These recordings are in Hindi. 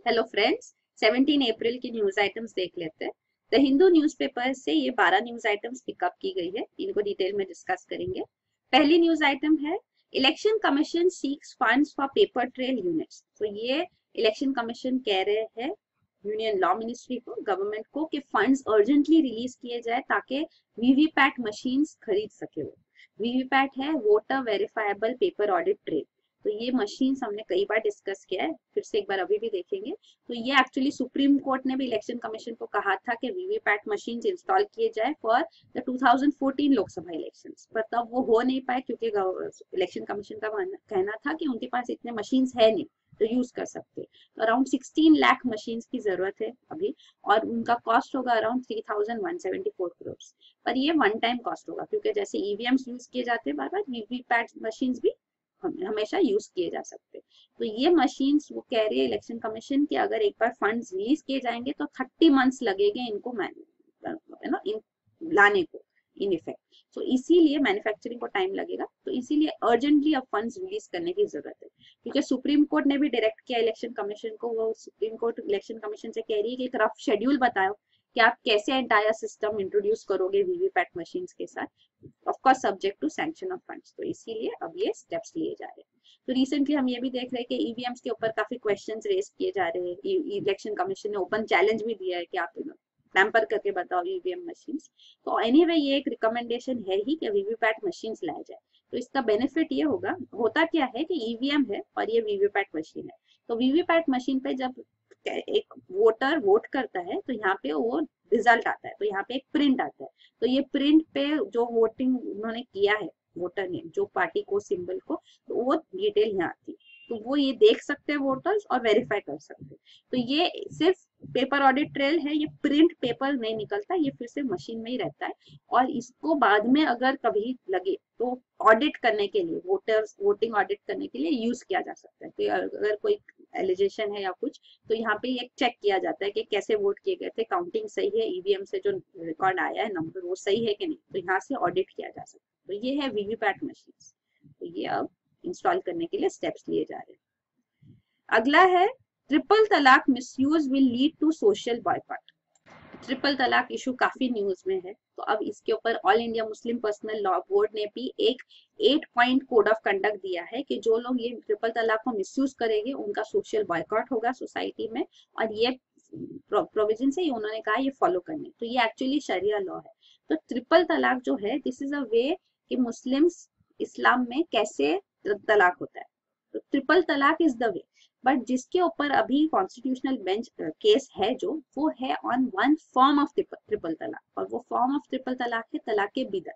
हेलो फ्रेंड्स, 17 अप्रैल की न्यूज आइटम्स देख लेते हैं। द हिंदू न्यूज़पेपर से ये 12 न्यूज आइटम्स पिकअप की गई है, इनको डिटेल में डिस्कस करेंगे। पहली न्यूज आइटम है, election commission seeks funds for paper trail units. तो ये इलेक्शन कमीशन कह रहे हैं यूनियन लॉ मिनिस्ट्री को, गवर्नमेंट को, कि फंड्स अर्जेंटली रिलीज किए जाए ताकि वीवीपैट मशीन्स खरीद सके। वो वीवीपैट है voter verifiable paper audit trail. तो ये मशीन्स हमने कई बार डिस्कस किया है, फिर से एक बार अभी भी देखेंगे। तो ये एक्चुअली सुप्रीम कोर्ट ने भी इलेक्शन कमीशन को कहा था कि वीवीपैट मशीन इंस्टॉल किए जाए फॉर द 2014 लोकसभा इलेक्शंस, पर तब वो हो नहीं पाए क्योंकि इलेक्शन कमीशन का कहना था कि उनके पास इतने मशीन्स है नहीं तो यूज कर सकते। तो अराउंड 16 लाख मशीन्स की जरूरत है अभी, और उनका कॉस्ट होगा अराउंड 3174 करोड़। पर ये वन टाइम कॉस्ट होगा क्योंकि जैसे ईवीएम्स यूज किए जाते हैं बार बार, वीवीपैट मशीन्स भी हमेशा यूज किए जा सकते। तो ये मशीन्स वो कह रही है इलेक्शन कमीशन कि अगर एक बार फंड्स रिलीज किए जाएंगे तो 30 मंथ्स लगेंगे इनको इन लाने को इन इफेक्ट। तो इसीलिए मैन्युफैक्चरिंग को टाइम लगेगा, तो इसीलिए अर्जेंटली अब फंड्स रिलीज करने की जरूरत है। क्योंकि सुप्रीम कोर्ट ने भी डायरेक्ट किया इलेक्शन कमीशन को, वो सुप्रीम कोर्ट इलेक्शन कमीशन से कह रही है कि एक रफ शेड्यूल बताओ कि आप कैसे एंटायर सिस्टम इंट्रोड्यूस करोगे वीवीपैट मशीन्स के साथ, of course subject to sanction of funds. तो इसीलिए अब ये स्टेप्स लिए जा रहे हैं। तो रिसेंटली हम ये भी देख रहे हैं कि ईवीएम्स के ऊपर काफी क्वेश्चंस रेज किए जा रहे हैं। इलेक्शन कमीशन ने ओपन चैलेंज भी दिया है कि आप टैंपर करके बताओ ईवीएम मशीन्स। तो एनीवे ये एक रिकमेंडेशन है ही कि वीवीपैट मशीन्स लाया जाए। तो इसका बेनिफिट ये होगा, होता क्या है कि ईवीएम है और ये वीवीपैट मशीन है। तो वीवीपैट मशीन पे जब एक वोटर वोट करता है तो यहाँ पे वो रिजल्ट आता है, तो यहाँ पे एक प्रिंट आता है। तो ये प्रिंट पे जो वोटिंग उन्होंने किया है, वोटर ने जो पार्टी को सिंबल को, तो वो डिटेल यहाँ आती है। तो वो ये देख सकते हैं वोटर्स और वेरीफाई कर सकते हैं। तो ये सिर्फ पेपर ऑडिट ट्रेल है, ये प्रिंट पेपर नहीं निकलता, ये फिर से मशीन में ही रहता है। और इसको बाद में अगर कभी लगे तो ऑडिट करने के लिए, वोटर्स वोटिंग ऑडिट करने के लिए यूज किया जा सकता है। तो अगर कोई एलिगेशन है या कुछ, तो यहाँ पे एक चेक किया जाता है कि कैसे वोट किए गए थे, काउंटिंग सही है, ईवीएम से जो रिकॉर्ड आया है नंबर वो सही है कि नहीं, तो यहाँ से ऑडिट किया जा सकता है। तो ये है वीवीपैट मशीन्स। तो ये अब इंस्टॉल करने के लिए स्टेप्स लिए जा रहे हैं। अगला है, ट्रिपल तलाक misuse will lead to social boycott. Triple तलाक इशू काफी न्यूज में है, तो अब इसके ऊपर All India Muslim Personal Law Board ने भी एक 8 पॉइंट कोड ऑफ कंडक्ट दिया है कि जो लोग ये ट्रिपल तलाक को मिसयूज करेंगे उनका सोशल बॉयकॉट होगा सोसाइटी में। और ये प्रोविजन से उन्होंने कहा ये फॉलो करने, तो ये एक्चुअली शरिया लॉ है। तो ट्रिपल तलाक जो है, दिस इज अ वे कि मुस्लिम्स इस्लाम में कैसे तलाक होता है। तो ट्रिपल तलाक इज द वे, बट जिसके ऊपर अभी कॉन्स्टिट्यूशनल बेंच केस है जो, वो है on one form of triple तलाक, और वो फॉर्म ऑफ ट्रिपल तलाक है तलाक के बिदअत।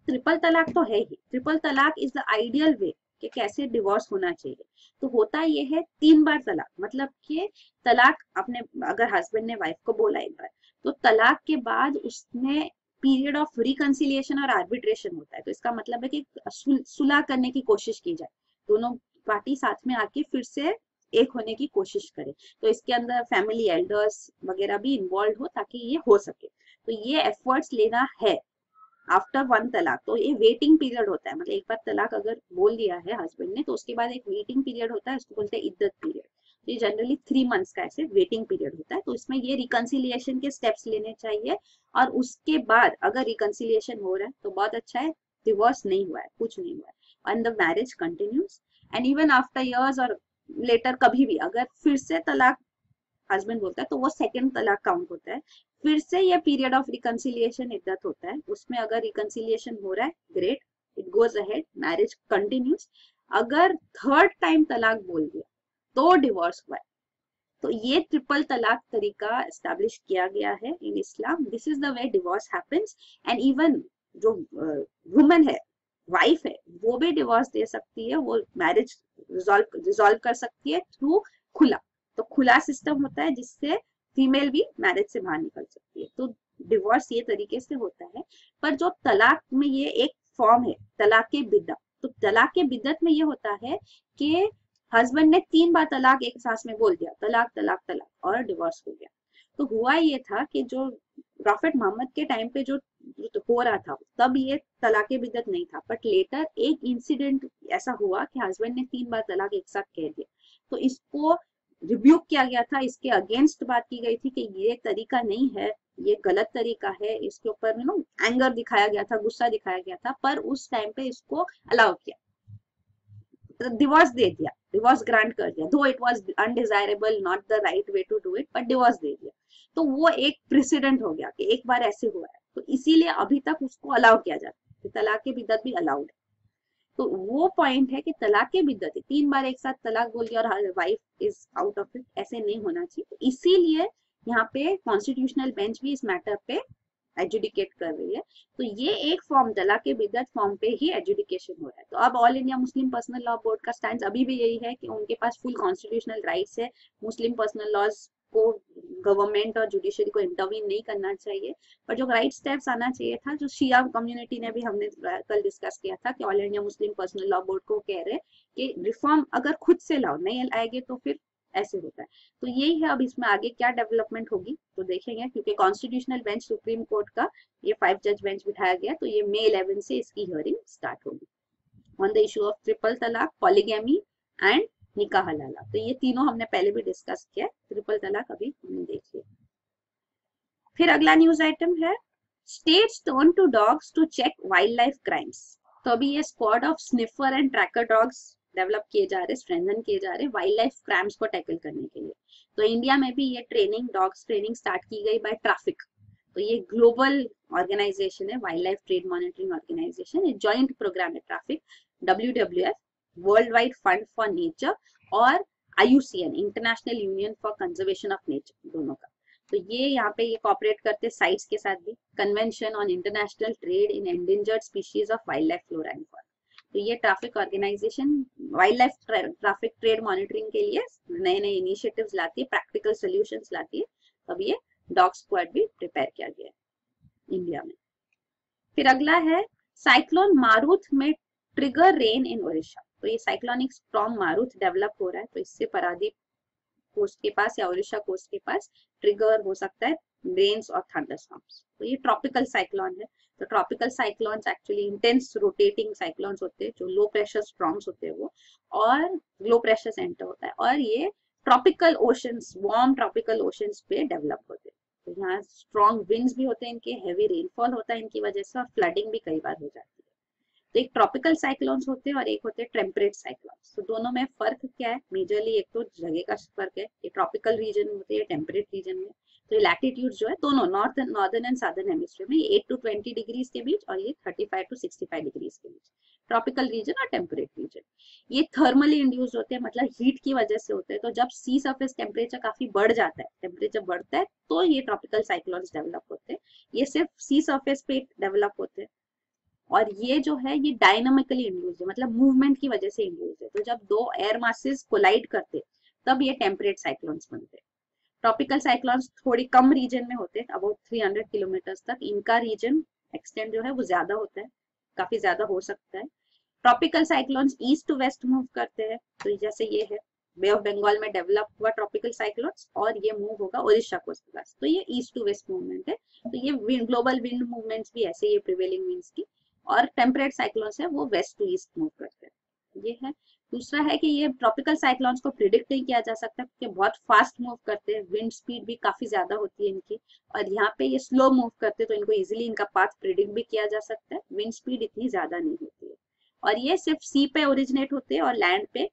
ट्रिपल तलाक तो है ही, ट्रिपल तलाक इज द आइडियल वे कि कैसे डिवोर्स होना चाहिए। तो होता ये है 3 बार तलाक, मतलब कि तलाक अपने अगर हस्बैंड ने वाइफ को बोला एक बार, तो तलाक के बाद उसने पीरियड ऑफ रिकंसिलिएशन और आर्बिट्रेशन होता है। तो इसका मतलब है कि सुलह करने की कोशिश की जाए, दोनों पार्टी साथ में आके फिर से एक होने की कोशिश करे। तो इसके अंदर फैमिली एल्डर्स वगैरह भी इन्वॉल्व हो ताकि ये हो सके। तो ये एफर्ट्स लेना है आफ्टर वन तलाक। तो ये वेटिंग पीरियड होता है, मतलब एक बार तलाक अगर बोल दिया है हस्बैंड ने तो उसके बाद एक वेटिंग पीरियड होता है, उसको बोलते हैं इद्दत पीरियड। तो ये जनरली 3 मंथ्स का ऐसे वेटिंग पीरियड होता है। तो इसमें ये रिकंसिलिएशन के स्टेप्स लेने चाहिए, और उसके बाद अगर रिकंसिलिएशन हो रहा है तो बहुत अच्छा है, डिवोर्स नहीं हुआ है, कुछ नहीं हुआ है, and the marriage continues. And even after years और लेटर कभी भी अगर फिर से तलाक हस्बैंड बोलता है तो वो सेकंड तलाक काउंट होता है। फिर से ये पीरियड ऑफ रिकंसिलिएशन इद्दत होता है, उसमें अगर रिकंसिलिएशन हो रहा है great, it goes ahead, marriage continues. अगर थर्ड टाइम तलाक बोल दिया तो डिवोर्स हुआ है। तो ये ट्रिपल तलाक तरीका एस्टैब्लिश किया गया है in Islam. This is the way divorce happens. And even जो वुमन है, वाइफ है, वो भी डिवोर्स दे सकती है, वो मैरिज रिजॉल्व कर सकती है थ्रू खुला। तो खुला सिस्टम होता है जिससे फीमेल भी मैरिज से बाहर निकल सकती है। तो डिवोर्स ये तरीके से होता है। पर जो तलाक में ये एक फॉर्म है तलाक के बिद्दत। तो तलाक के बिद्दत में ये होता है कि हस्बैंड ने 3 बार तलाक एक सांस में बोल दिया, तलाक तलाक तलाक, और डिवोर्स हो गया। तो हुआ ये था कि जो प्रॉफेट मोहम्मद के टाइम पे जो हो रहा था तब ये तलाक बिद्दत नहीं था, बट लेटर एक इंसिडेंट ऐसा हुआ कि हस्बैंड ने 3 बार तलाक एक साथ कह दिया। तो इसको रिब्यूक किया गया था, इसके अगेंस्ट बात की गई थी कि ये तरीका नहीं है, ये गलत तरीका है, इसके ऊपर एंगर दिखाया गया था, गुस्सा दिखाया गया था, पर उस टाइम पे इसको अलाउ किया, डिवोर्स दे दिया, डिवोर्स ग्रांट कर दिया, though it was undesirable, not the right way to do it, but divorce दे दिया। तो वो एक प्रेसिडेंट हो गया कि एक बार ऐसे हुआ है, तो इसीलिए अभी तक उसको अलाउ किया जाता है, तलाक बिद्दत भी अलाउड है। तो वो पॉइंट है कि तलाक बिद्दत, 3 बार एक साथ तलाक बोल दिया और wife is out of it, ऐसे नहीं होना चाहिए। तो इसीलिए यहाँ पे कॉन्स्टिट्यूशनल बेंच भी इस मैटर पे एजुडिकेट कर रही है। तो ये एक फॉर्म, तलाक बिद्दत फॉर्म पे ही एजुडिकेशन हो रहा है। तो अब all India Muslim Personal Law board का स्टैंड अभी भी यही है कि उनके पास फुल कॉन्स्टिट्यूशनल राइट्स है, मुस्लिम पर्सनल लॉज को गवर्नमेंट और जुडिशरी को इंटरवीन नहीं करना चाहिए। पर जो राइट स्टेप्स आना चाहिए था, जो शिया कम्युनिटी ने भी, हमने कल डिस्कस किया था कि all India Muslim Personal Law board को कह रहे कि रिफॉर्म अगर खुद से लाओ, नहीं आएंगे तो फिर ऐसे होता है। तो यही है, अब इसमें आगे क्या डेवलपमेंट होगी तो देखेंगे, क्योंकि कॉन्स्टिट्यूशनल बेंच सुप्रीम कोर्ट का ये 5 जज बेंच बिठाया गया, तो ये May 11 से इसकी हियरिंग स्टार्ट होगी on the issue of triple तलाक, पॉलीगैमी एंड निकाह हलाला। तो ये तीनों हमने पहले भी डिस्कस किया, ट्रिपल तलाक अभी हमने देख लिया। फिर अगला न्यूज आइटम है, states turn to dogs to check wildlife crimes. तो अभी ये squad of sniffer and tracker dogs develop किए जा रहे, स्ट्रेंथन किए जा रहे वाइल्ड लाइफ क्राइम्स को टैकल करने के लिए। तो इंडिया में भी ये ट्रेनिंग, डॉग्स ट्रेनिंग स्टार्ट की गई बाय ट्रैफिक। तो ये ग्लोबल ऑर्गेनाइजेशन है, wildlife trade monitoring organisation, ये जॉइंट प्रोग्राम है Traffic, WWF World Wide Fund for Nature और IUCN International Union for Conservation of Nature, दोनों का। तो ये यहाँ पे ये कॉपरेट करते साइट्स के साथ भी, convention on international trade in endangered species of wild life flora and fauna. तो ये traffic organization wild life traffic trade monitoring के लिए नए नए इनिशिएटिव्स लाती है, प्रैक्टिकल सोल्यूशंस लाती है। अब ये डॉग स्क्वाड भी प्रिपेयर किया गया है इंडिया में। फिर अगला है, साइक्लोन मारुथ में ट्रिगर रेन इन ओडिशा। तो ये साइक्लोनिक स्टॉर्म मारुथ डेवलप हो रहा है, तो इससे पारादीप कोस्ट के पास या ओडिशा कोस्ट के पास ट्रिगर हो सकता है रेन्स और थंडरस्टॉर्म्स। तो ये ट्रॉपिकल साइक्लोन है। तो tropical cyclones actually intense rotating cyclones होते हैं, जो लो प्रेशर स्टॉर्म्स होते हैं वो, और लो प्रेशर सेंटर होता है, और ये tropical oceans, warm tropical oceans पे डेवलप होते हैं। तो यहाँ स्ट्रॉन्ग विंड्स भी होते हैं इनके, हैवी रेनफॉल होता है इनकी वजह से, और फ्लडिंग भी कई बार हो जाती है। तो एक ट्रॉपिकल साइक्लोन्स होते हैं और एक होते हैं टेम्परेट साइक्लोन्स। तो दोनों में फर्क क्या है, मेजरली एक तो जगह का फर्क है, ये ट्रॉपिकल रीजन में होते हैं, टेम्परेट रीजन में। तो ये लैटिट्यूड जो है दोनों नॉर्दर्न एंड साउदर्न हेमिस्फीयर में, 8 to 20 डिग्रीज के बीच, और ये 35 to 65 डिग्रीज के बीच, ट्रॉपिकल रीजन और टेम्परेट रीजन। ये थर्मली इंड्यूस्ड होते हैं, मतलब हीट की वजह से होते हैं। तो जब सी सरफेस टेम्परेचर काफी बढ़ जाता है, टेम्परेचर बढ़ता है, तो ये ट्रॉपिकल साइक्लोन्स डेवलप होते हैं। ये सिर्फ सी सरफेस पे डेवलप होते हैं, और ये जो है ये डायनामिकली इंड्यूस्ड है, मतलब मूवमेंट की वजह से इंड्यूस्ड है। तो जब दो एयर मासेस कोलाइड करते तब ये टेम्परेट साइक्लोन्स बनते हैं। ट्रॉपिकल साइक्लोन्स थोड़ी कम रीजन में होते हैं, अबाउट 300 किलोमीटर तक इनका रीजन एक्सटेंड जो है वो ज्यादा होता है, काफी ज्यादा हो सकता है। Tropical cyclones east to west move करते हैं। तो जैसे ये है बे ऑफ बंगाल में डेवलप हुआ ट्रॉपिकल साइक्लोन्स, और ये मूव होगा ओडिशा कोस्ट के पास। तो ये ईस्ट टू वेस्ट मूवमेंट है। तो ये ग्लोबल विंड मूवमेंट्स भी ऐसे, ये प्रिवेलिंग विंड्स की। और टेम्परेट साइक्लोन्स है वो वेस्ट टू ईस्ट मूव करते हैं। ये है। दूसरा है कि ये ट्रॉपिकल साइक्लोन्स को प्रिडिक्ट नहीं किया जा सकता, क्योंकि बहुत फास्ट मूव करते हैं, विंड स्पीड भी काफी ज्यादा होती है इनकी, और यहाँ पे ये स्लो मूव करते हैं, तो इनको इजीली इनका पाथ प्रिडिक्ट भी किया जा सकता है, विंड स्पीड इतनी ज्यादा नहीं होती है। और ये सिर्फ सी पे ओरिजिनेट होते हैं और लैंड पे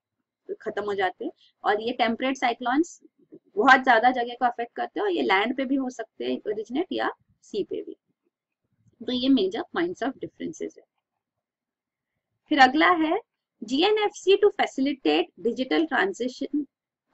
खत्म हो जाते हैं। और ये टेम्परेट साइक्लोन्स बहुत ज्यादा जगह को अफेक्ट करते हैं, और ये लैंड पे भी हो सकते हैं ओरिजिनेट, या सी पे भी। तो ये मेजर पॉइंट्स ऑफ डिफरेंसेस है। फिर अगला है, GNFC to facilitate digital transition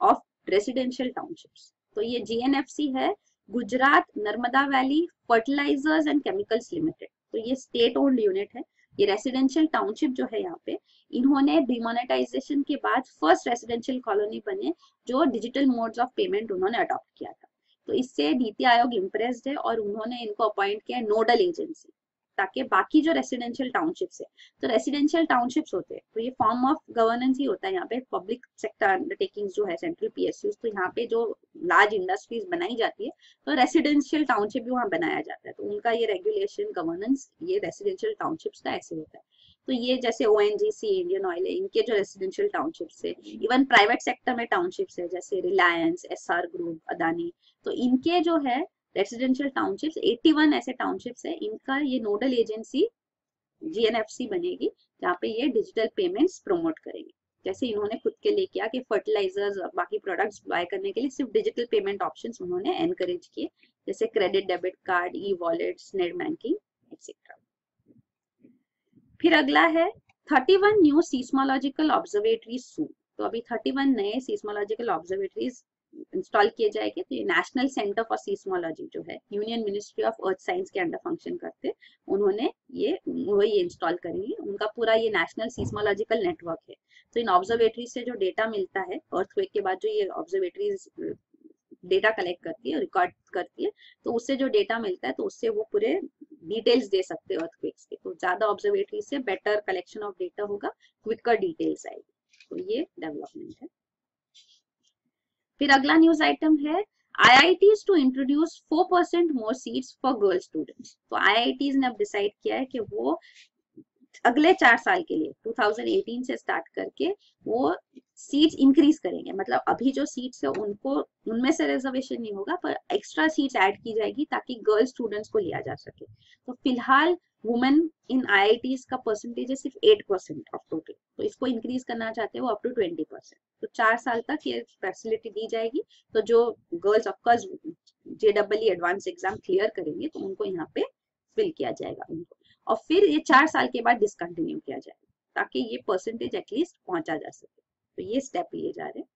of residential townships. तो ये GNFC है, Gujarat Narmada Valley Fertilizers and Chemicals Limited. तो ये स्टेट ओन्ड यूनिट है। ये रेसिडेंशियल टाउनशिप जो है यहाँ पे, इन्होंने डिमोनेटाइजेशन के बाद फर्स्ट रेसिडेंशियल कॉलोनी बने, जो डिजिटल मोड्स ऑफ पेमेंट उन्होंने अडॉप्ट किया था। तो इससे नीति आयोग इम्प्रेस्ड है, और उन्होंने इनको अपॉइंट किया नोडल एजेंसी, ताकि बाकी जो रेसिडेंशियल टाउनशिप्स है, तो रेसिडेंशियल टाउनशिप्स होते हैं, तो ये फॉर्म ऑफ गवर्नेंस ही होता है यहाँ पे, पब्लिक सेक्टर अंडरटेकिंग्स जो है, सेंट्रल PSUs। तो यहाँ पे जो लार्ज इंडस्ट्रीज बनाई जाती है, तो रेसिडेंशियल टाउनशिप भी वहाँ बनाया जाता है। तो उनका ये रेगुलेशन, गवर्नेंस, ये रेसिडेंशियल टाउनशिप्स का ऐसे होता है। तो ये जैसे ONGC, इंडियन ऑयल है, इनके जो रेसिडेंशियल टाउनशिप्स है, इवन प्राइवेट सेक्टर में टाउनशिप्स है जैसे रिलायंस, SR ग्रुप, अदानी, तो इनके जो है रेसिडेंशियल टाउनशिप्स 81 ऐसे टाउनशिप्स है, इनका ये नोडल एजेंसी GNFC बनेगी जहाँ पे ये डिजिटल पेमेंट्स प्रमोट करेंगे। जैसे इन्होंने खुद के लिए किया कि फर्टिलाइजर्स और बाकी प्रोडक्ट्स बाय करने के लिए सिर्फ डिजिटल पेमेंट ऑप्शंस उन्होंने एनकरेज किए, जैसे credit, debit card, e wallets, net banking etcetera. फिर अगला है 31 न्यू सीस्मोलॉजिकल ऑब्जर्वेटरीज सून। तो अभी 31 नए सीस्मोलॉजिकल ऑब्जर्वेटरीज इंस्टॉल किए जाएंगे। तो ये नेशनल सेंटर फॉर सीस्मोलॉजी जो है union ministry of earth science के अंडर फंक्शन करते हैं, उन्होंने वही इंस्टॉल करेंगे। उनका पूरा ये नेशनल सीस्मोलॉजिकल नेटवर्क है। तो इन ऑब्जर्वेटरी से जो डेटा मिलता है अर्थक्वेक के बाद, जो ये ऑब्जर्वेटरीज डेटा कलेक्ट करती है, रिकॉर्ड करती है, तो उससे जो डेटा मिलता है तो उससे वो पूरे डिटेल्स दे सकते हैं अर्थक्वेक्स के। तो ज्यादा ऑब्जर्वेटरी से बेटर कलेक्शन ऑफ डेटा होगा, क्विकर डिटेल्स आएगी। तो ये डेवलपमेंट है। फिर अगला न्यूज आइटम है IITs to introduce 4% more seats for girl students. तो IITs ने अब डिसाइड किया है कि वो अगले 4 साल के लिए 2018 से स्टार्ट करके वो सीट्स इंक्रीज करेंगे। मतलब अभी जो सीट्स है उनको, उनमें से रिजर्वेशन नहीं होगा, पर एक्स्ट्रा सीट्स ऐड की जाएगी ताकि गर्ल स्टूडेंट्स को लिया जा सके। तो फिलहाल वुमेन इन IITs का परसेंटेज है सिर्फ 8% ऑफ टोटल, तो इसको इंक्रीज करना चाहते हैं वो अप टू 20%। तो 4 साल तक ये फैसिलिटी दी जाएगी। तो जो girls of course JEE advance exam clear करेंगे तो उनको यहाँ पे फिल किया जाएगा उनको, और फिर ये 4 साल के बाद डिसकंटिन्यू किया जाएगा ताकि ये परसेंटेज एटलीस्ट पहुंचा जा सके। तो ये स्टेप लिए जा रहे हैं।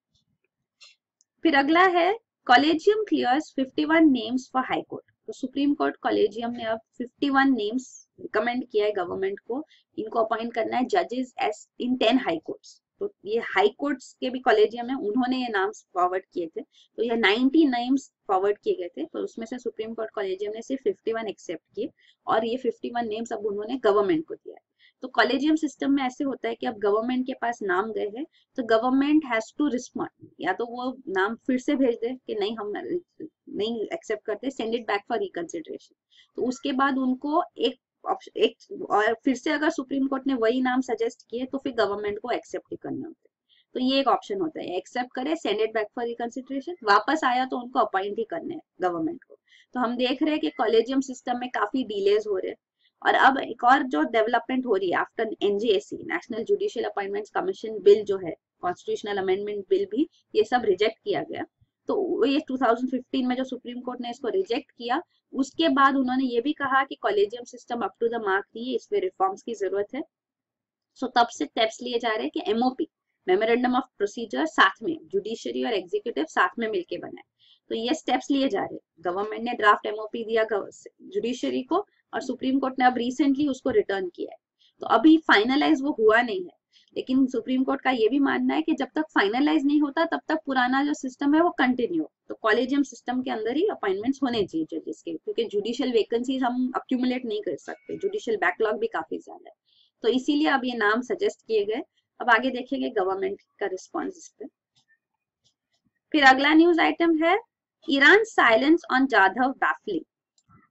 फिर अगला है collegium clears 51 names for high court. तो सुप्रीम कोर्ट कॉलेजियम ने अब 51 नेम्स रिकमेंड किया है गवर्नमेंट को, इनको अपॉइंट करना है जजेस एस इन 10 हाई कोर्ट्स। तो ये हाई कोर्ट्स के भी कॉलेजियम है, उन्होंने ये नाम्स फॉरवर्ड किए थे। तो ये 90 नेम्स फॉरवर्ड किए गए थे, तो उसमें से सुप्रीम कोर्ट कॉलेजियम ने सिर्फ 51 एक्सेप्ट किए, और ये 51 नेम्स अब उन्होंने गवर्नमेंट को दिया है। तो कॉलेजियम सिस्टम में ऐसे होता है कि अब गवर्नमेंट के पास नाम गए हैं तो गवर्नमेंट हैज टू रिस्पॉन्ड, या तो वो नाम फिर से भेज दे कि नहीं हम नहीं एक्सेप्ट करते, send it back for reconsideration. तो उसके बाद उनको एक और फिर से अगर सुप्रीम कोर्ट ने वही नाम सजेस्ट किए तो फिर गवर्नमेंट को एक्सेप्ट ही करना होता है। तो ये एक ऑप्शन होता है, एक्सेप्ट करे, send it back for reconsideration, वापस आया तो उनको अपॉइंट ही करने हैं गवर्नमेंट को। तो हम देख रहे हैं कि कॉलेजियम सिस्टम में काफी डिलेज हो रहे हैं। और अब एक और जो डेवलपमेंट हो रही है after NJAC, national judicial appointments commission bill जो है, कॉन्स्टिट्यूशनल अमेंडमेंट बिल भी, ये सब रिजेक्ट किया गया। तो ये 2015 में जो सुप्रीम कोर्ट ने इसको रिजेक्ट किया, उसके बाद उन्होंने ये भी कहा कि collegium system up to the mark नहीं है, इसमें रिफॉर्म्स की जरूरत है। सो तब से स्टेप्स लिए जा रहे हैं कि MOP, मेमोरेंडम ऑफ प्रोसीजर, साथ में जुडिशरी और एग्जीक्यूटिव साथ में मिलके बनाए। तो ये स्टेप्स लिए जा रहे हैं। गवर्नमेंट ने ड्राफ्ट MOP दिया जुडिशरी को, और सुप्रीम कोर्ट ने अब रिसेंटली उसको रिटर्न किया है। तो अभी फाइनलाइज वो हुआ नहीं है, लेकिन सुप्रीम कोर्ट का ये भी मानना है कि जब तक फाइनलाइज नहीं होता तब तक पुराना जो सिस्टम है वो कंटिन्यू। तो कॉलेजियम सिस्टम के अंदर ही अपॉइंटमेंट्स होने चाहिए जजेस के, क्योंकि जुडिशियल वैकेंसीज हम अक्यूमुलेट नहीं कर सकते, जुडिशियल बैकलॉग भी काफी ज्यादा है। तो इसीलिए अब ये नाम सजेस्ट किए गए। अब आगे देखेंगे गवर्नमेंट का रिस्पॉन्स इस पे। फिर अगला न्यूज आइटम है Iran silence on Jadhav baffling.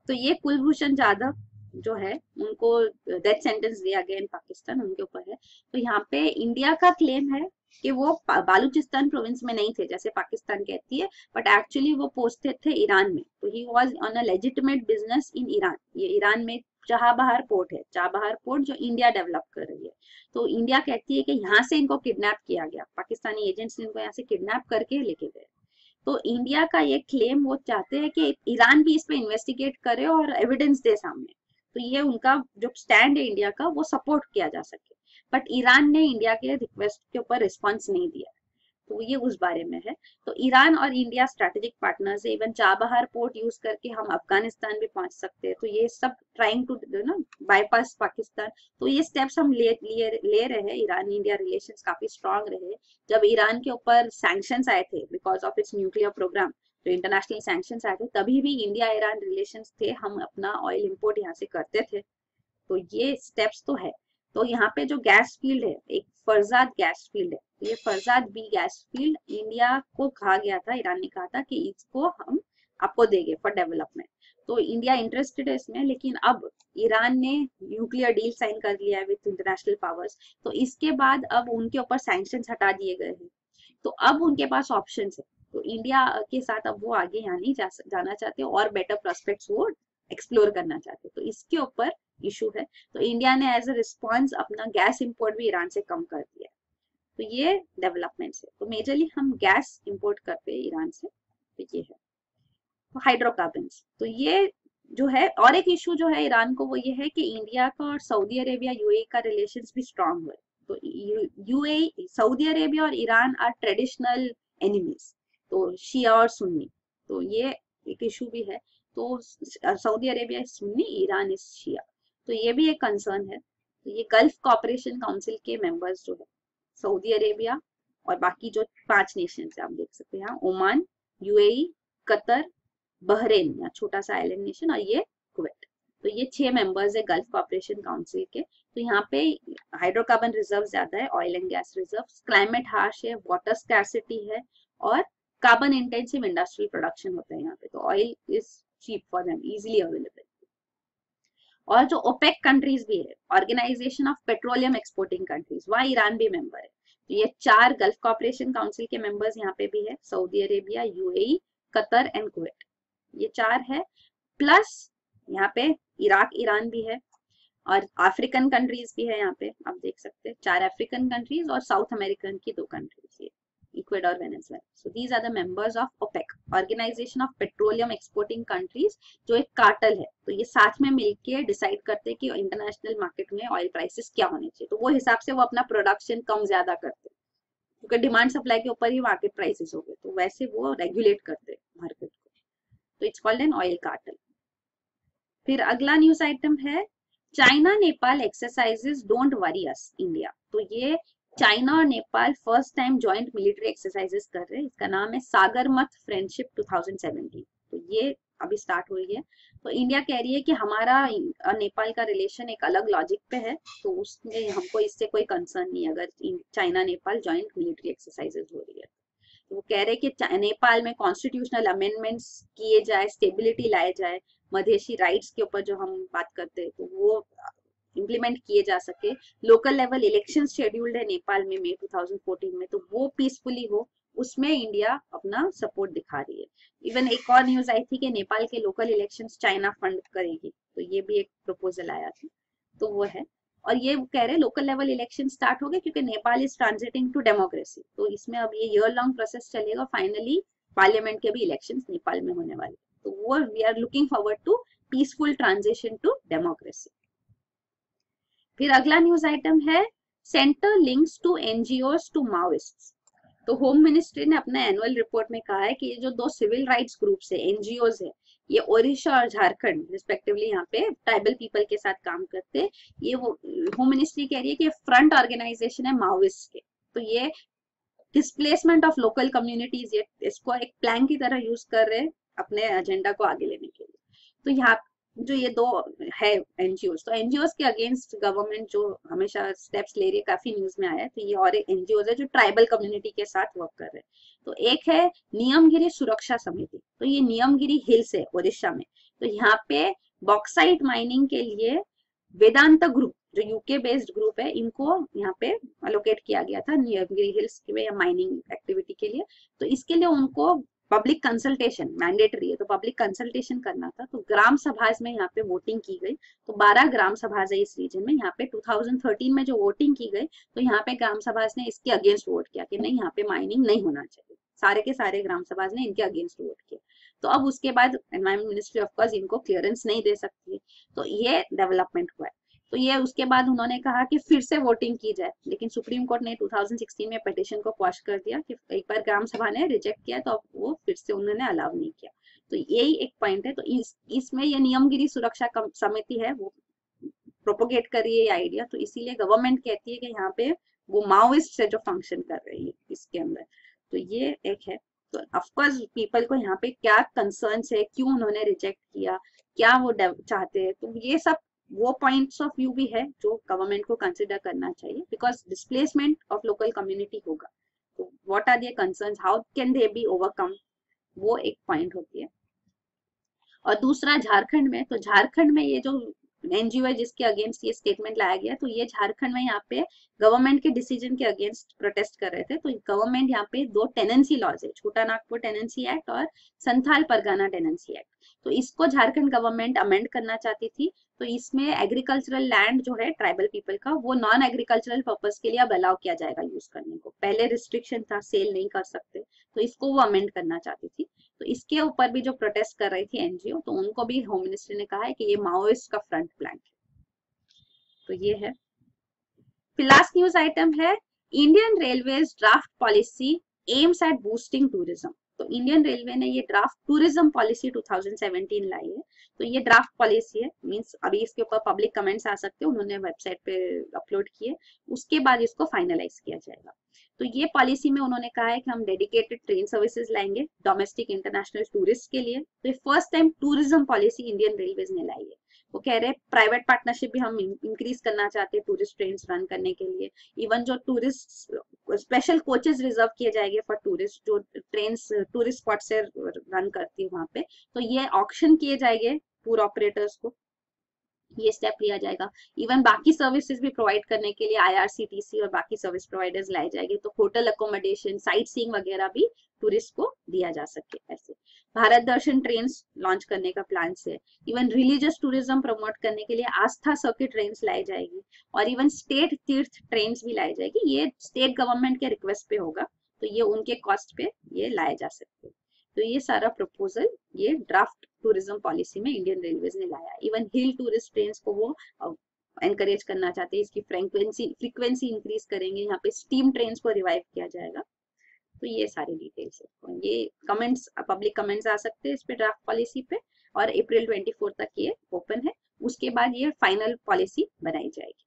तो ये कुलभूषण जाधव जो है उनको डेथ सेंटेंस दिया गया इन पाकिस्तान, उनके ऊपर है। तो यहाँ पे इंडिया का क्लेम है कि वो बालूचिस्तान प्रोविंस में नहीं थे जैसे पाकिस्तान कहती है, बट एक्चुअली वो पोस्टेड थे ईरान में। तो he was on a legitimate business in Iran. ये ईरान में चाबहार पोर्ट है, चाबहार पोर्ट जो इंडिया डेवलप कर रही है। तो इंडिया कहती है कि यहाँ से इनको किडनैप किया गया, पाकिस्तानी एजेंट्स ने इनको यहाँ से किडनैप करके लेके गए। तो इंडिया का ये क्लेम, वो चाहते हैं कि ईरान भी इस पे इन्वेस्टिगेट करे और एविडेंस दे सामने। तो ये उनका जो स्टैंड है इंडिया का, वो सपोर्ट किया जा सके। बट ईरान ने इंडिया के रिक्वेस्ट के ऊपर रिस्पॉन्स नहीं दिया, तो ये उस बारे में है। तो ईरान और इंडिया स्ट्रेटेजिक पार्टनर्स है। इवन चाबहार पोर्ट यूज करके हम अफगानिस्तान भी पहुंच सकते हैं। तो ये सब ट्राइंग टू बाईपास पाकिस्तान। तो ये स्टेप्स हम ले रहे हैं। ईरान इंडिया रिलेशंस काफी स्ट्रांग रहे। जब ईरान के ऊपर सैंक्शंस आए थे because of its nuclear programme, तो इंटरनेशनल सैंक्शंस आए थे, तभी भी इंडिया ईरान रिलेशंस थे, हम अपना ऑयल इंपोर्ट यहाँ से करते थे। तो ये स्टेप्स तो है। तो यहाँ पे जो गैस फील्ड है, एक फरजाद गैस फील्ड है, तो ये Farzad B gas field India को कहा गया था, ईरान ने कहा था कि इसको हम आपको देंगे फॉर डेवलपमेंट। तो इंडिया इंटरेस्टेड है इसमें, लेकिन अब ईरान ने न्यूक्लियर डील साइन कर लिया है विद इंटरनेशनल पावर्स, तो इसके बाद अब उनके ऊपर सैंक्शंस हटा दिए गए हैं, तो अब उनके पास ऑप्शन है। तो इंडिया के साथ अब वो आगे यहाँ नहीं जाना चाहते और बेटर प्रोस्पेक्ट्स वो एक्सप्लोर करना चाहते, तो इसके ऊपर इशू है। तो इंडिया ने एज अ रिस्पॉन्स अपना गैस इंपोर्ट भी ईरान से कम कर दिया। तो ये डेवलपमेंट्स है। तो मेजरली हम गैस इंपोर्ट करते हैं ईरान से, तो ये है। तो हाइड्रोकार्बन्स, तो ये जो है, और एक इशू जो है ईरान को वो ये है कि इंडिया का और सऊदी अरेबिया यूएई का रिलेशंस भी स्ट्रांग हुए। तो यूएई, सऊदी अरेबिया और ईरान आर ट्रेडिशनल एनिमीज, तो शिया और सुन्नी, तो ये एक इशू भी है। तो Saudi Arabia is Sunni, Iran is Shia, तो ये भी एक कंसर्न है। तो ये गल्फ कॉपरेशन काउंसिल के मेंबर्स जो है सऊदी अरेबिया और बाकी जो 5 नेशन है, आप देख सकते हैं यहाँ, ओमान, यूएई, कतर, बहरेन या छोटा सा आइलैंड नेशन, और ये कुवैत। तो ये 6 मेंबर्स है गल्फ कॉपरेशन काउंसिल के। तो यहाँ पे हाइड्रोकार्बन रिजर्व ज्यादा है, oil and gas reserve, climate harsh है, वाटर स्कैर्सिटी है, और कार्बन इंटेंसिव इंडस्ट्रियल प्रोडक्शन होता है यहाँ पे। तो oil is cheap for them, easily available. और जो ओपेक कंट्रीज भी है, Organisation of Petroleum Exporting Countries, वहाँ ईरान भी मेंबर है। तो ये 4 गल्फ कॉपरेशन काउंसिल के मेंबर्स यहाँ पे भी है, Saudi Arabia, UAE, Qatar and Kuwait, ये 4 है। प्लस यहाँ पे इराक, ईरान भी है, और अफ्रीकन कंट्रीज भी है यहाँ पे, आप देख सकते हैं 4 अफ्रीकन कंट्रीज और साउथ अमेरिकन की 2 countries, Ecuador, Venezuela. So these are the members of OPEC, Organisation of Petroleum Exporting Countries, जो एक कार्टेल है। तो ये साथ में मिलके डिसाइड करते हैं कि इंटरनेशनल मार्केट में ऑयल प्राइसेस क्या होने चाहिए, तो वो हिसाब से वो अपना प्रोडक्शन कम ज्यादा करते हैं, क्योंकि डिमांड सप्लाई के ऊपर ही मार्केट प्राइसेस हो गए, तो वैसे वो रेगुलेट करते हैं मार्केट को। तो it's called an oil cartel. फिर अगला न्यूज आइटम है China Nepal exercises don't worry us India. तो ये चाइना और Nepal first time joint military exercises कर रहे हैं, इसका नाम है सागरमथ फ्रेंडशिप 2017। तो ये अभी स्टार्ट हुई है। तो इंडिया कह रही है कि हमारा और नेपाल का रिलेशन एक अलग लॉजिक पे है, तो उसमें हमको इससे कोई कंसर्न नहीं अगर China Nepal joint military exercises हो रही है। तो वो कह रहे कि नेपाल में कॉन्स्टिट्यूशनल अमेंडमेंट्स किए जाए, स्टेबिलिटी लाए जाए, मधेशी राइट्स के ऊपर जो हम बात करते हैं तो वो इम्प्लीमेंट किए जा सके। लोकल लेवल इलेक्शन शेड्यूल्ड है नेपाल में मई 2014 में, तो वो पीसफुली हो, उसमें इंडिया अपना सपोर्ट दिखा रही है। इवन एक और न्यूज आई थी कि नेपाल के लोकल इलेक्शंस चाइना फंड करेगी, तो ये भी एक प्रपोजल आया था, तो वो है। और ये कह रहे लोकल लेवल इलेक्शन स्टार्ट हो गए क्योंकि Nepal is transiting to democracy, तो इसमें अब ये ईयर लॉन्ग प्रोसेस चलेगा, फाइनली पार्लियामेंट के भी इलेक्शंस नेपाल में होने वाले, तो वो we are looking forward to peaceful transition to democracy. फिर अगला न्यूज आइटम है centre links to NGOs to Maoists. तो होम मिनिस्ट्री ने अपने एनुअल रिपोर्ट में कहा है कि ये जो 2 सिविल राइट्स ग्रुप्स है, एनजीओस है, ये ओडिशा और झारखंड रिस्पेक्टिवली यहाँ पे ट्राइबल पीपल के साथ काम करते हैं। ये वो होम मिनिस्ट्री कह रही है कि फ्रंट ऑर्गेनाइजेशन है माओइस्ट के, तो ये डिस्प्लेसमेंट ऑफ लोकल कम्युनिटीज, ये इसको एक प्लान की तरह यूज कर रहे हैं अपने एजेंडा को आगे लेने के लिए। तो यहाँ जो ये 2 है एनजीओस, तो एनजीओस के अगेंस्ट गवर्नमेंट जो हमेशा स्टेप्स ले रही है, काफी न्यूज में आया है। तो ये और एक एनजीओस है जो ट्राइबल कम्युनिटी के साथ वर्क कर रहे हैं। तो एक है नियमगिरी सुरक्षा समिति, तो ये नियमगिरी हिल्स है उड़ीसा में, तो यहाँ पे बॉक्साइट माइनिंग के लिए वेदांत ग्रुप जो यूके बेस्ड ग्रुप है, इनको यहाँ पे अलोकेट किया गया था नियमगिरी हिल्स में माइनिंग एक्टिविटी के लिए। तो इसके लिए उनको पब्लिक कंसल्टेशन मैंडेटरी है, तो पब्लिक कंसल्टेशन करना था, तो ग्राम सभा में यहाँ पे वोटिंग की गई। तो 12 ग्राम सभा है इस रीजन में, यहाँ पे 2013 में जो वोटिंग की गई, तो यहाँ पे ग्राम सभा ने इसके अगेंस्ट वोट किया कि नहीं, यहाँ पे माइनिंग नहीं होना चाहिए, सारे के सारे ग्राम सभा ने इनके अगेंस्ट वोट किया। तो अब उसके बाद एनवायरमेंट मिनिस्ट्री ऑफ कोर्स इनको क्लियरेंस नहीं दे सकती है, तो ये डेवलपमेंट हुआ है। तो ये उसके बाद उन्होंने कहा कि फिर से वोटिंग की जाए, लेकिन सुप्रीम कोर्ट ने 2016 में पिटीशन को क्वॉश कर दिया कि एक बार ग्राम सभा ने रिजेक्ट किया, तो अब वो फिर से उन्होंने अलाउ नहीं किया। तो यही एक पॉइंट है। तो इसमें ये नियमगिरी सुरक्षा समिति है वो प्रोपोगेट कर रही है ये आइडिया, तो इसीलिए गवर्नमेंट कहती है कि यहाँ पे वो माओइस्ट से जो फंक्शन कर रही है इसके अंदर, तो ये एक है। तो ऑफकोर्स पीपल को यहाँ पे क्या कंसर्न्स है, क्यों उन्होंने रिजेक्ट किया, क्या वो चाहते हैं, तो ये सब वो पॉइंट्स ऑफ व्यू भी है जो गवर्नमेंट को कंसिडर करना चाहिए, because displacement of local community होगा, तो what are their concerns, how can they be overcome, वो एक पॉइंट होती है। और दूसरा झारखंड में, तो झारखंड में ये जो एनजीओ है जिसके अगेंस्ट ये स्टेटमेंट लाया गया, तो ये झारखंड में यहाँ पे गवर्नमेंट के डिसीजन के अगेंस्ट प्रोटेस्ट कर रहे थे। तो गवर्नमेंट यहाँ पे दो टेनेंसी लॉज है, छोटा नागपुर टेनेंसी एक्ट और संथाल परगना टेनेंसी एक्ट, तो इसको झारखंड गवर्नमेंट अमेंड करना चाहती थी। तो इसमें एग्रीकल्चरल लैंड जो है ट्राइबल पीपल का, वो नॉन एग्रीकल्चरल पर्पस के लिए अब अलाउ किया जाएगा यूज करने को। पहले रिस्ट्रिक्शन था, सेल नहीं कर सकते, तो इसको वो अमेंड करना चाहती थी। तो इसके ऊपर भी जो प्रोटेस्ट कर रही थी एनजीओ, तो उनको भी होम मिनिस्ट्री ने कहा है कि ये माओइस्ट का फ्रंट प्लैंक है। तो ये है। फिर लास्ट न्यूज आइटम है Indian railways draft policy aims at boosting tourism. तो इंडियन रेलवे ने ये ड्राफ्ट टूरिज्म पॉलिसी 2017 लाई है। तो ये ड्राफ्ट पॉलिसी है, मींस अभी इसके ऊपर पब्लिक कमेंट्स आ सकते हैं, उन्होंने वेबसाइट पे अपलोड किए, उसके बाद इसको फाइनलाइज किया जाएगा। तो ये पॉलिसी में उन्होंने कहा है कि हम डेडिकेटेड ट्रेन सर्विसेज लाएंगे डोमेस्टिक इंटरनेशनल टूरिस्ट के लिए। तो ये first time tourism policy Indian railways ने लाई है। वो कह रहे हैं प्राइवेट पार्टनरशिप भी हम इंक्रीज करना चाहते हैं टूरिस्ट ट्रेन रन करने के लिए। इवन जो टूरिस्ट स्पेशल कोचेस रिजर्व किए जाएंगे फॉर टूरिस्ट, जो ट्रेन टूरिस्ट स्पॉट से रन करती है वहां पे, तो ये ऑक्शन किए जाएंगे टूर ऑपरेटर्स को, ये स्टेप लिया जाएगा। इवन बाकी सर्विसेज भी प्रोवाइड करने के लिए आईआरसीटीसी और बाकी सर्विस प्रोवाइडर्स लाए जाएंगे, तो होटल अकोमोडेशन, साइट सीइंग वगैरह भी टूरिस्ट को दिया जा सके। ऐसे भारत दर्शन ट्रेन लॉन्च करने का प्लान है। इवन रिलीजियस टूरिज्म प्रमोट करने के लिए आस्था सर्किट ट्रेन लाई जाएगी, और इवन स्टेट तीर्थ ट्रेन भी लाई जाएगी। ये स्टेट गवर्नमेंट के रिक्वेस्ट पे होगा, तो ये उनके कॉस्ट पे ये लाए जा सकते हैं। तो ये सारा प्रपोजल ये ड्राफ्ट टूरिज्म पॉलिसी में इंडियन रेलवेज ने लाया। इवन हिल टूरिस्ट ट्रेन को वो एनकरेज करना चाहते हैं, इसकी फ्रीक्वेंसी इंक्रीज करेंगे, यहाँ पे स्टीम ट्रेन को रिवाइव किया जाएगा। तो ये सारी डिटेल्स है। ये कमेंट्स, पब्लिक कमेंट्स आ सकते हैं इस पे ड्राफ्ट पॉलिसी पे, और अप्रैल 24 तक ये ओपन है, उसके बाद ये फाइनल पॉलिसी बनाई जाएगी।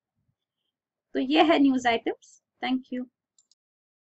तो ये है न्यूज आइटम्स। Thank you.